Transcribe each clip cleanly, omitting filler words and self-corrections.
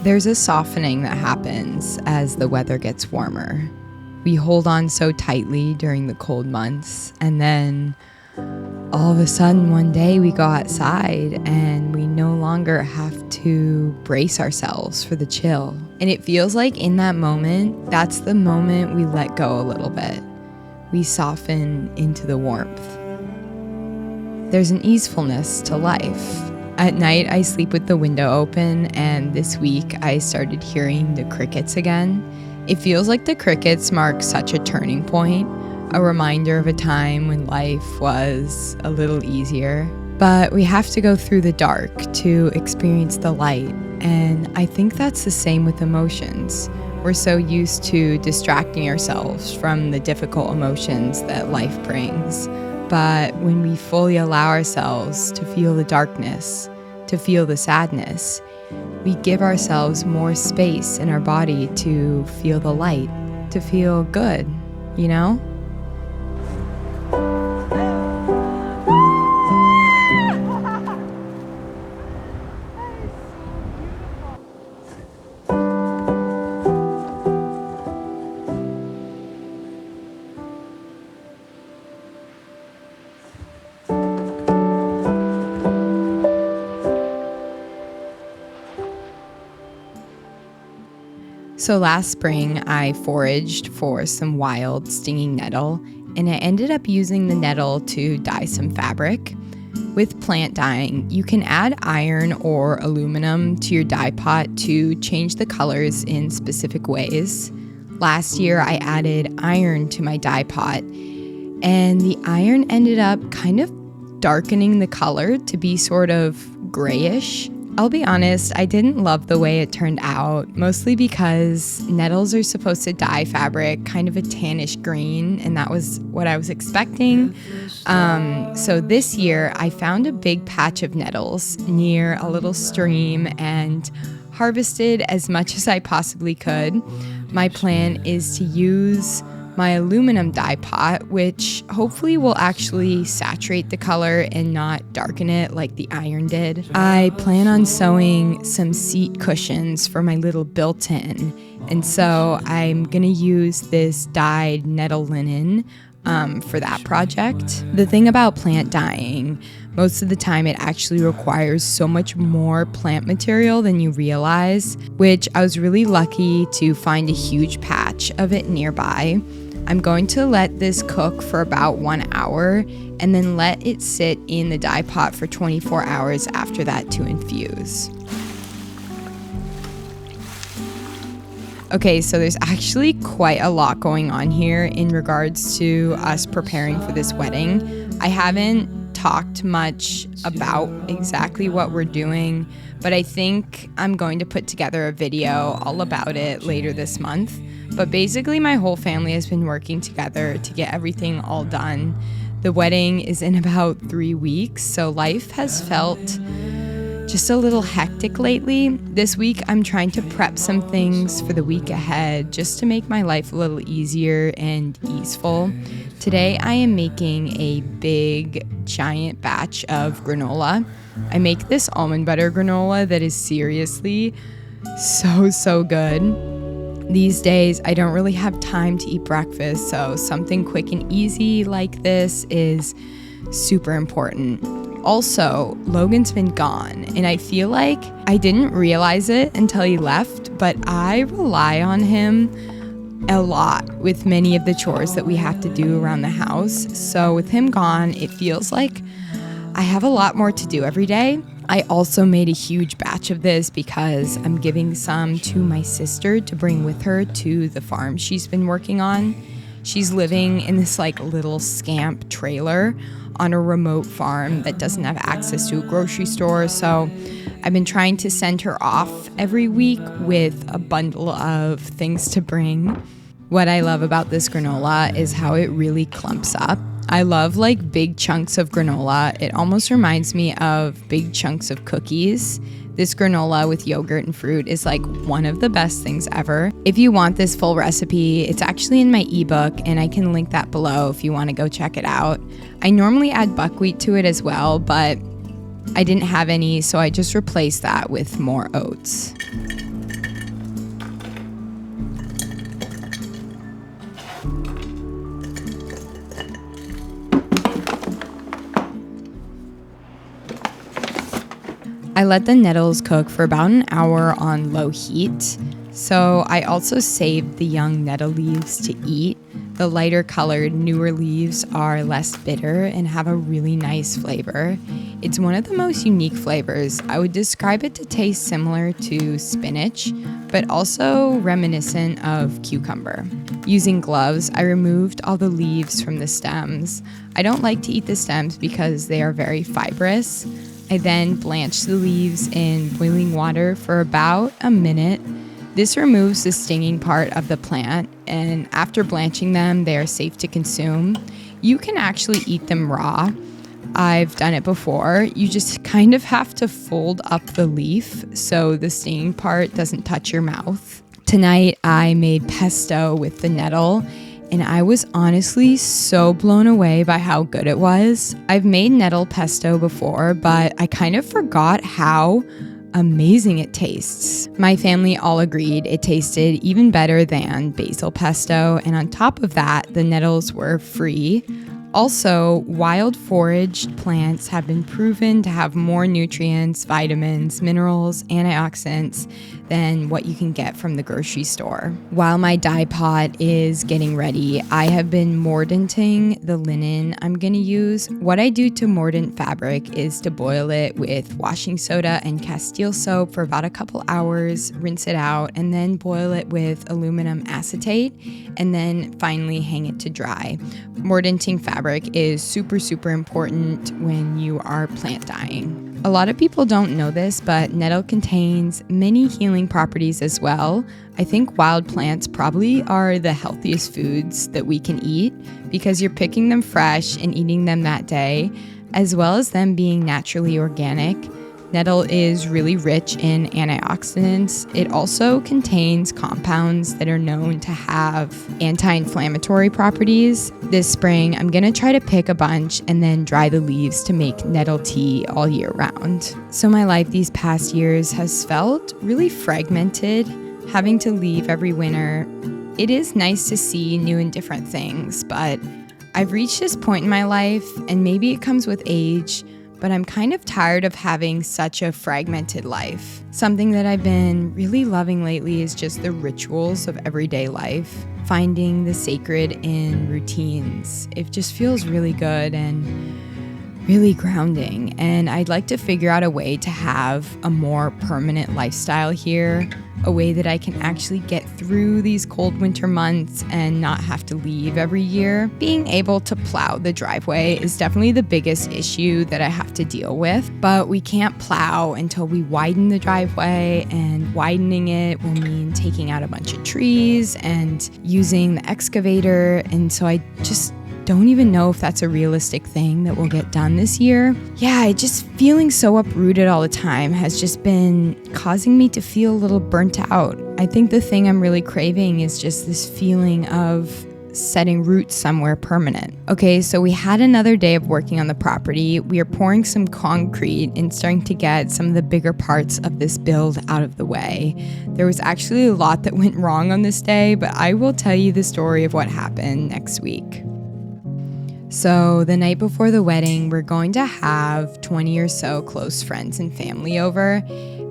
There's a softening that happens as the weather gets warmer. We hold on so tightly during the cold months, and then all of a sudden one day we go outside and we no longer have to brace ourselves for the chill. And it feels like in that moment, that's the moment we let go a little bit. We soften into the warmth. There's an easefulness to life. At night, I sleep with the window open, and this week I started hearing the crickets again. It feels like the crickets mark such a turning point, a reminder of a time when life was a little easier. But we have to go through the dark to experience the light, and I think that's the same with emotions. We're so used to distracting ourselves from the difficult emotions that life brings. But when we fully allow ourselves to feel the darkness, to feel the sadness, we give ourselves more space in our body to feel the light, to feel good, you know? So last spring, I foraged for some wild stinging nettle, and I ended up using the nettle to dye some fabric. With plant dyeing, you can add iron or aluminum to your dye pot to change the colors in specific ways. Last year, I added iron to my dye pot, and the iron ended up kind of darkening the color to be sort of grayish. I'll be honest, I didn't love the way it turned out, mostly because nettles are supposed to dye fabric kind of a tannish green, and that was what I was expecting. So this year, I found a big patch of nettles near a little stream and harvested as much as I possibly could. My plan is to use my aluminum dye pot, which hopefully will actually saturate the color and not darken it like the iron did. I plan on sewing some seat cushions for my little built-in, and so I'm gonna use this dyed nettle linen for that project. The thing about plant dyeing, most of the time it actually requires so much more plant material than you realize, which I was really lucky to find a huge patch of it nearby. I'm going to let this cook for about 1 hour and then let it sit in the dye pot for 24 hours after that to infuse. Okay, so there's actually quite a lot going on here in regards to us preparing for this wedding. I haven't talked much about exactly what we're doing, but I think I'm going to put together a video all about it later this month. But basically, my whole family has been working together to get everything all done. The wedding is in about 3 weeks, so life has felt just a little hectic lately. This week, I'm trying to prep some things for the week ahead just to make my life a little easier and easeful. Today, I am making a big, giant batch of granola. I make this almond butter granola that is seriously so good. These days, I don't really have time to eat breakfast, so something quick and easy like this is super important. Also, Logan's been gone, and I feel like I didn't realize it until he left, but I rely on him a lot with many of the chores that we have to do around the house. So with him gone, it feels like I have a lot more to do every day. I also made a huge batch of this because I'm giving some to my sister to bring with her to the farm she's been working on. She's living in this like little scamp trailer on a remote farm that doesn't have access to a grocery store. So I've been trying to send her off every week with a bundle of things to bring. What I love about this granola is how it really clumps up. I love like big chunks of granola. It almost reminds me of big chunks of cookies. This granola with yogurt and fruit is like one of the best things ever. If you want this full recipe, it's actually in my ebook and I can link that below if you want to go check it out. I normally add buckwheat to it as well, but I didn't have any, so I just replaced that with more oats. I let the nettles cook for about an hour on low heat. So I also saved the young nettle leaves to eat. The lighter colored, newer leaves are less bitter and have a really nice flavor. It's one of the most unique flavors. I would describe it to taste similar to spinach, but also reminiscent of cucumber. Using gloves, I removed all the leaves from the stems. I don't like to eat the stems because they are very fibrous. I then blanched the leaves in boiling water for about a minute. This removes the stinging part of the plant, and after blanching them, they are safe to consume. You can actually eat them raw. I've done it before. You just kind of have to fold up the leaf so the stinging part doesn't touch your mouth. Tonight, I made pesto with the nettle, and I was honestly so blown away by how good it was. I've made nettle pesto before, but I kind of forgot how amazing it tastes. My family all agreed it tasted even better than basil pesto, and on top of that, the nettles were free. Also, wild foraged plants have been proven to have more nutrients, vitamins, minerals, antioxidants than what you can get from the grocery store. While my dye pot is getting ready, I have been mordanting the linen I'm going to use. What I do to mordant fabric is to boil it with washing soda and Castile soap for about a couple hours, rinse it out, and then boil it with aluminum acetate, and then finally hang it to dry. Mordanting fabric is super, super important when you are plant dyeing. A lot of people don't know this, but nettle contains many healing properties as well. I think wild plants probably are the healthiest foods that we can eat because you're picking them fresh and eating them that day, as well as them being naturally organic. Nettle is really rich in antioxidants. It also contains compounds that are known to have anti-inflammatory properties. This spring, I'm gonna try to pick a bunch and then dry the leaves to make nettle tea all year round. So my life these past years has felt really fragmented, having to leave every winter. It is nice to see new and different things, but I've reached this point in my life, and maybe it comes with age, but I'm kind of tired of having such a fragmented life. Something that I've been really loving lately is just the rituals of everyday life, finding the sacred in routines. It just feels really good and really grounding, and I'd like to figure out a way to have a more permanent lifestyle here, a way that I can actually get through these cold winter months and not have to leave every year. Being able to plow the driveway is definitely the biggest issue that I have to deal with, but we can't plow until we widen the driveway, and widening it will mean taking out a bunch of trees and using the excavator, and so I just don't even know if that's a realistic thing that will get done this year. Yeah, just feeling so uprooted all the time has just been causing me to feel a little burnt out. I think the thing I'm really craving is just this feeling of setting roots somewhere permanent. Okay, so we had another day of working on the property. We are pouring some concrete and starting to get some of the bigger parts of this build out of the way. There was actually a lot that went wrong on this day, but I will tell you the story of what happened next week. So the night before the wedding, we're going to have 20 or so close friends and family over.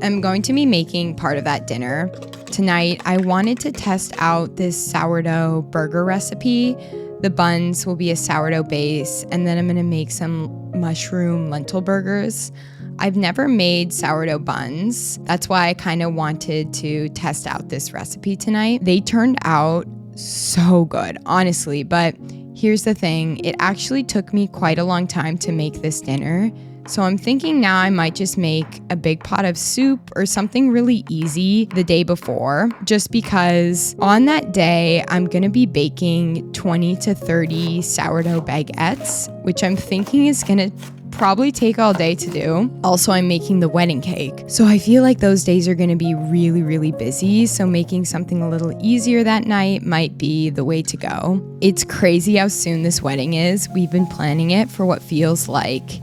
I'm going to be making part of that dinner. Tonight, I wanted to test out this sourdough burger recipe. The buns will be a sourdough base, and then I'm going to make some mushroom lentil burgers. I've never made sourdough buns. That's why I kind of wanted to test out this recipe tonight. They turned out so good, honestly, but here's the thing, it actually took me quite a long time to make this dinner. So I'm thinking now I might just make a big pot of soup or something really easy the day before, just because on that day I'm gonna be baking 20 to 30 sourdough baguettes, which I'm thinking is gonna probably take all day to do. Also, I'm making the wedding cake. So I feel like those days are gonna be really, really busy. So making something a little easier that night might be the way to go. It's crazy how soon this wedding is. We've been planning it for what feels like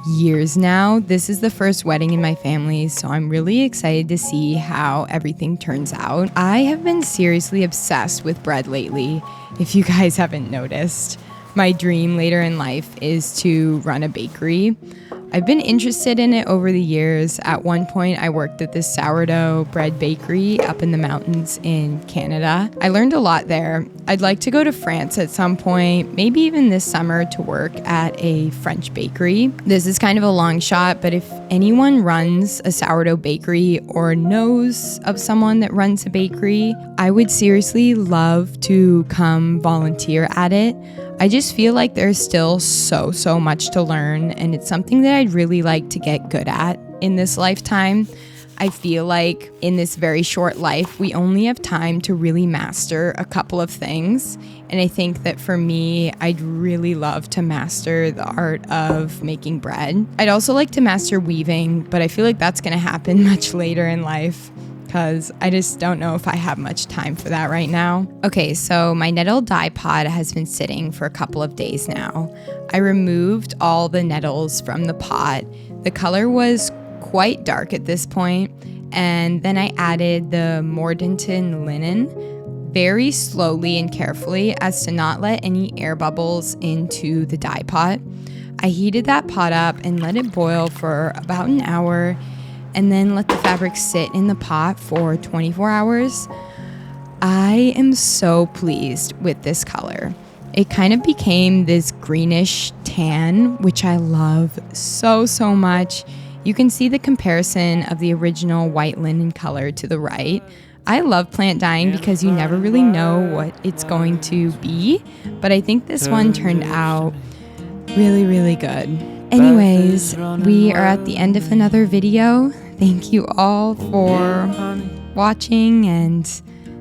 years now. This is the first wedding in my family, so I'm really excited to see how everything turns out. I have been seriously obsessed with bread lately, if you guys haven't noticed. My dream later in life is to run a bakery. I've been interested in it over the years. At one point, I worked at this sourdough bread bakery up in the mountains in Canada. I learned a lot there. I'd like to go to France at some point, maybe even this summer, to work at a French bakery. This is kind of a long shot, but if anyone runs a sourdough bakery or knows of someone that runs a bakery, I would seriously love to come volunteer at it. I just feel like there's still so much to learn, and it's something that I'd really like to get good at in this lifetime. I feel like in this very short life, we only have time to really master a couple of things. And I think that for me, I'd really love to master the art of making bread. I'd also like to master weaving, but I feel like that's going to happen much later in life, because I just don't know if I have much time for that right now. Okay, so my nettle dye pot has been sitting for a couple of days now. I removed all the nettles from the pot. The color was quite dark at this point, and then I added the Mordanton linen very slowly and carefully as to not let any air bubbles into the dye pot. I heated that pot up and let it boil for about an hour, and then let the fabric sit in the pot for 24 hours. I am so pleased with this color. It kind of became this greenish tan, which I love so much. You can see the comparison of the original white linen color to the right. I love plant dyeing because you never really know what it's going to be, but I think this one turned out really good. Anyways, we are at the end of another video. Thank you all for watching and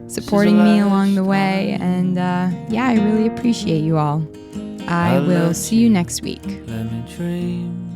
supporting me along the way. And yeah, I really appreciate you all. I will see you next week. Let me dream.